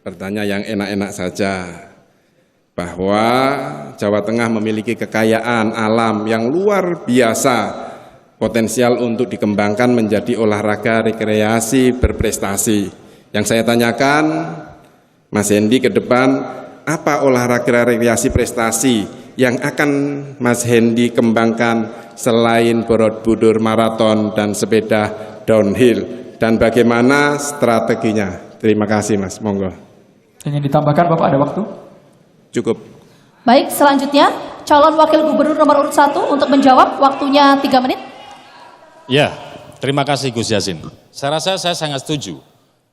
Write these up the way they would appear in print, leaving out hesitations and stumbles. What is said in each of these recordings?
bertanya yang enak-enak saja, bahwa Jawa Tengah memiliki kekayaan alam yang luar biasa, potensial untuk dikembangkan menjadi olahraga rekreasi berprestasi. Yang saya tanyakan, Mas Hendy ke depan, apa olahraga rekreasi prestasi yang akan Mas Hendy kembangkan selain Borobudur maraton dan sepeda downhill, dan bagaimana strateginya? Terima kasih Mas, monggo. Ingin ditambahkan Bapak, ada waktu? Cukup. Baik, selanjutnya calon wakil gubernur nomor urut 1 untuk menjawab, waktunya 3 menit. Ya, terima kasih Gus Yassin. Saya rasa saya sangat setuju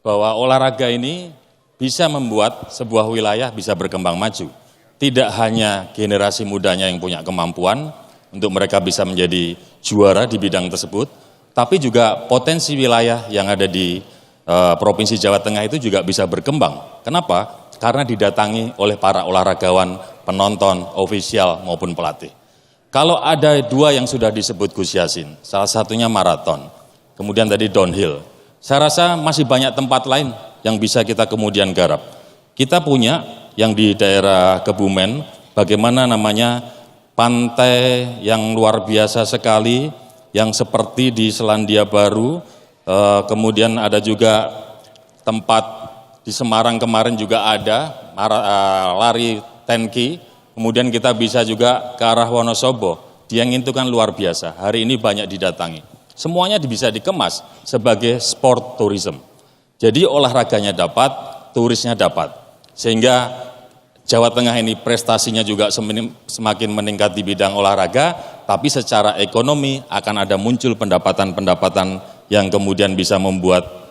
bahwa olahraga ini bisa membuat sebuah wilayah bisa berkembang maju. Tidak hanya generasi mudanya yang punya kemampuan untuk mereka bisa menjadi juara di bidang tersebut, tapi juga potensi wilayah yang ada di Provinsi Jawa Tengah itu juga bisa berkembang. Kenapa? Karena didatangi oleh para olahragawan, penonton, ofisial maupun pelatih. Kalau ada dua yang sudah disebut Gus Yassin, salah satunya maraton, kemudian tadi downhill. Saya rasa masih banyak tempat lain yang bisa kita kemudian garap. Kita punya yang di daerah Kebumen, bagaimana namanya pantai yang luar biasa sekali, yang seperti di Selandia Baru, kemudian ada juga tempat di Semarang kemarin juga ada lari 10K, kemudian kita bisa juga ke arah Wonosobo. Dieng itu kan luar biasa, hari ini banyak didatangi. Semuanya bisa dikemas sebagai sport tourism. Jadi olahraganya dapat, turisnya dapat. Sehingga Jawa Tengah ini prestasinya juga semakin meningkat di bidang olahraga, tapi secara ekonomi akan ada muncul pendapatan-pendapatan yang kemudian bisa membuat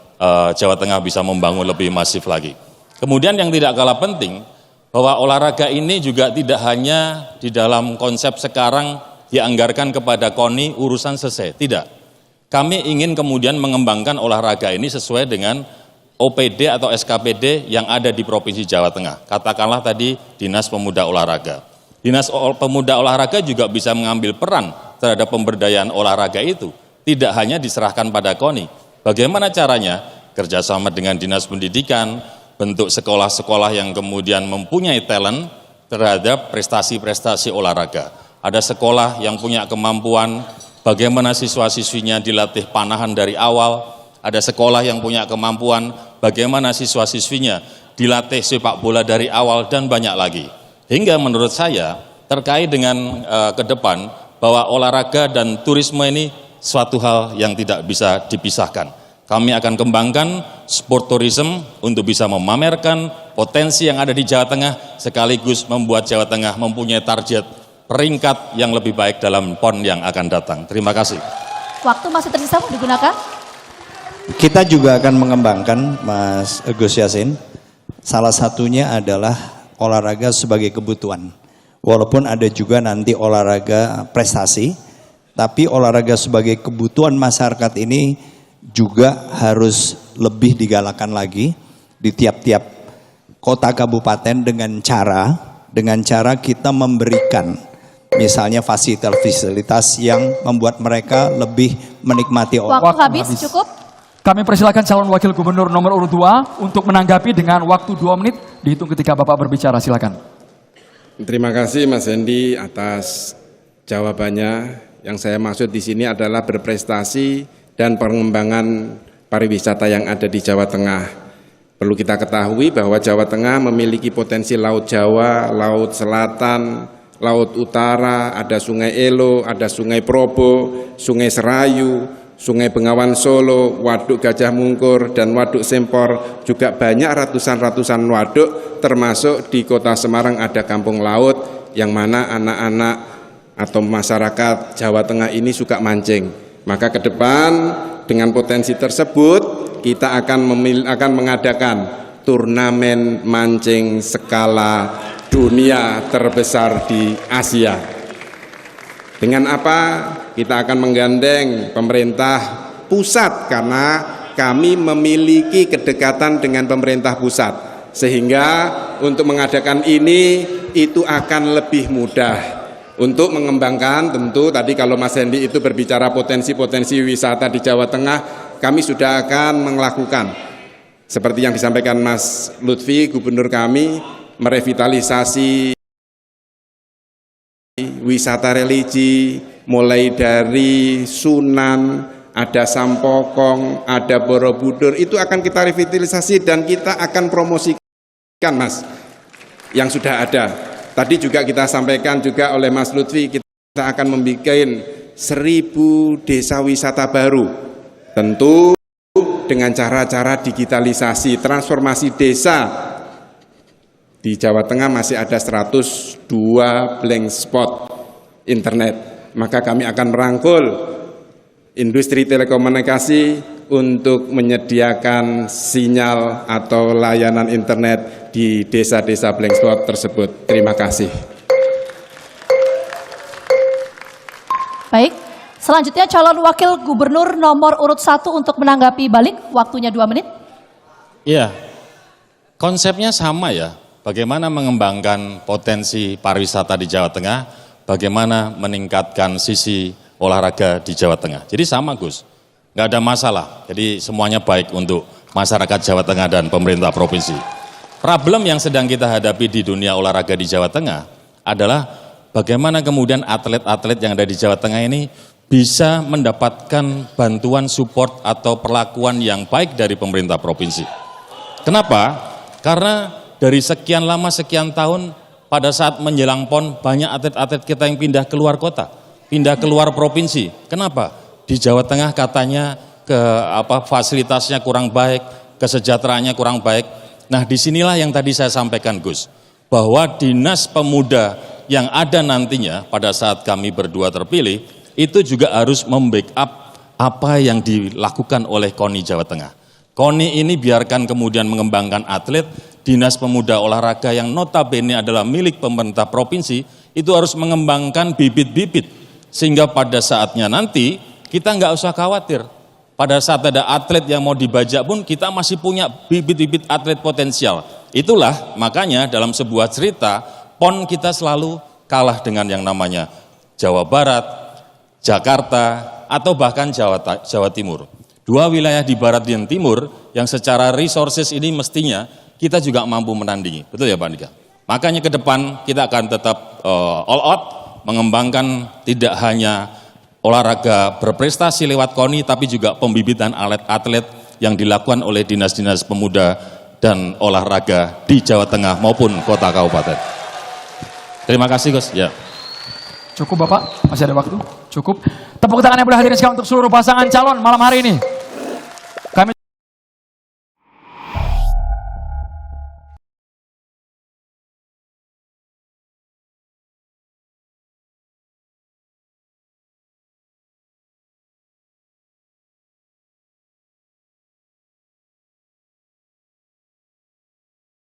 Jawa Tengah bisa membangun lebih masif lagi. Kemudian yang tidak kalah penting, bahwa olahraga ini juga tidak hanya di dalam konsep sekarang dianggarkan kepada KONI urusan selesai, tidak. Kami ingin kemudian mengembangkan olahraga ini sesuai dengan OPD atau SKPD yang ada di Provinsi Jawa Tengah. Katakanlah tadi Dinas Pemuda Olahraga. Dinas Pemuda Olahraga juga bisa mengambil peran terhadap pemberdayaan olahraga itu. Tidak hanya diserahkan pada KONI. Bagaimana caranya? Kerjasama dengan Dinas Pendidikan, bentuk sekolah-sekolah yang kemudian mempunyai talent terhadap prestasi-prestasi olahraga. Ada sekolah yang punya kemampuan, bagaimana siswa-siswinya dilatih panahan dari awal. Ada sekolah yang punya kemampuan, bagaimana siswa-siswinya dilatih sepak bola dari awal, dan banyak lagi. Hingga menurut saya, terkait dengan ke depan, bahwa olahraga dan turisme ini suatu hal yang tidak bisa dipisahkan. Kami akan kembangkan sport tourism untuk bisa memamerkan potensi yang ada di Jawa Tengah, sekaligus membuat Jawa Tengah mempunyai target peringkat yang lebih baik dalam PON yang akan datang. Terima kasih. Waktu masih tersisa digunakan. Kita juga akan mengembangkan, Mas Gus Yassin, salah satunya adalah olahraga sebagai kebutuhan. Walaupun ada juga nanti olahraga prestasi, tapi olahraga sebagai kebutuhan masyarakat ini juga harus lebih digalakan lagi di tiap-tiap kota kabupaten dengan cara kita memberikan misalnya fasilitas-fasilitas yang membuat mereka lebih menikmati olahraga. Waktu habis, cukup. Kami persilakan calon wakil gubernur nomor urut 2 untuk menanggapi dengan waktu 2 menit, dihitung ketika Bapak berbicara, silakan. Terima kasih Mas Hendy atas jawabannya. Yang saya maksud di sini adalah berprestasi dan pengembangan pariwisata yang ada di Jawa Tengah. Perlu kita ketahui bahwa Jawa Tengah memiliki potensi Laut Jawa, Laut Selatan, Laut Utara, ada Sungai Elo, ada Sungai Probo, Sungai Serayu, Sungai Bengawan Solo, Waduk Gajah Mungkur, dan Waduk Sempor. Juga banyak ratusan waduk, termasuk di kota Semarang ada kampung laut, yang mana anak-anak atau masyarakat Jawa Tengah ini suka mancing. Maka ke depan dengan potensi tersebut, kita akan mengadakan turnamen mancing skala dunia terbesar di Asia. Dengan apa? Kita akan menggandeng pemerintah pusat, karena kami memiliki kedekatan dengan pemerintah pusat, sehingga untuk mengadakan ini itu akan lebih mudah. Untuk mengembangkan, tentu tadi kalau Mas Hendy itu berbicara potensi-potensi wisata di Jawa Tengah, kami sudah akan melakukan Seperti yang disampaikan Mas Lutfi, gubernur kami merevitalisasi wisata religi, mulai dari Sunan, ada Sampokong, ada Borobudur, itu akan kita revitalisasi dan kita akan promosikan, Mas, yang sudah ada. Tadi juga kita sampaikan juga oleh Mas Lutfi, kita akan membuat 1000 desa wisata baru. Tentu dengan cara-cara digitalisasi, transformasi desa. Di Jawa Tengah masih ada 102 blank spot internet. Maka kami akan merangkul industri telekomunikasi untuk menyediakan sinyal atau layanan internet di desa-desa blank spot tersebut. Terima kasih. Baik, selanjutnya calon wakil gubernur nomor urut 1 untuk menanggapi balik, waktunya 2 menit. Iya, konsepnya sama ya, bagaimana mengembangkan potensi pariwisata di Jawa Tengah, bagaimana meningkatkan sisi olahraga di Jawa Tengah. Jadi sama Gus, nggak ada masalah, jadi semuanya baik untuk masyarakat Jawa Tengah dan pemerintah provinsi. Problem yang sedang kita hadapi di dunia olahraga di Jawa Tengah adalah bagaimana kemudian atlet-atlet yang ada di Jawa Tengah ini bisa mendapatkan bantuan support atau perlakuan yang baik dari pemerintah provinsi. Kenapa? Karena dari sekian lama, sekian tahun, pada saat menjelang PON, banyak atlet-atlet kita yang pindah keluar kota, pindah keluar provinsi. Kenapa? Di Jawa Tengah katanya fasilitasnya kurang baik, kesejahteraannya kurang baik. Nah, disinilah yang tadi saya sampaikan Gus, bahwa Dinas Pemuda yang ada nantinya pada saat kami berdua terpilih, itu juga harus membackup apa yang dilakukan oleh KONI Jawa Tengah. KONI ini biarkan kemudian mengembangkan atlet, Dinas Pemuda Olahraga yang notabene adalah milik pemerintah provinsi, itu harus mengembangkan bibit-bibit, sehingga pada saatnya nanti kita nggak usah khawatir. Pada saat ada atlet yang mau dibajak pun kita masih punya bibit-bibit atlet potensial. Itulah makanya dalam sebuah cerita, PON kita selalu kalah dengan yang namanya Jawa Barat, Jakarta, atau bahkan Jawa Timur. Dua wilayah di barat dan timur yang secara resources ini mestinya kita juga mampu menandingi. Betul ya Pak Andika? Makanya ke depan kita akan tetap all out, mengembangkan tidak hanya olahraga berprestasi lewat KONI, tapi juga pembibitan atlet yang dilakukan oleh dinas-dinas pemuda dan olahraga di Jawa Tengah maupun kota kabupaten. Terima kasih Gus. Ya. Cukup Bapak, masih ada waktu? Cukup. Tepuk tangan yang boleh hadirin sekalian untuk seluruh pasangan calon malam hari ini.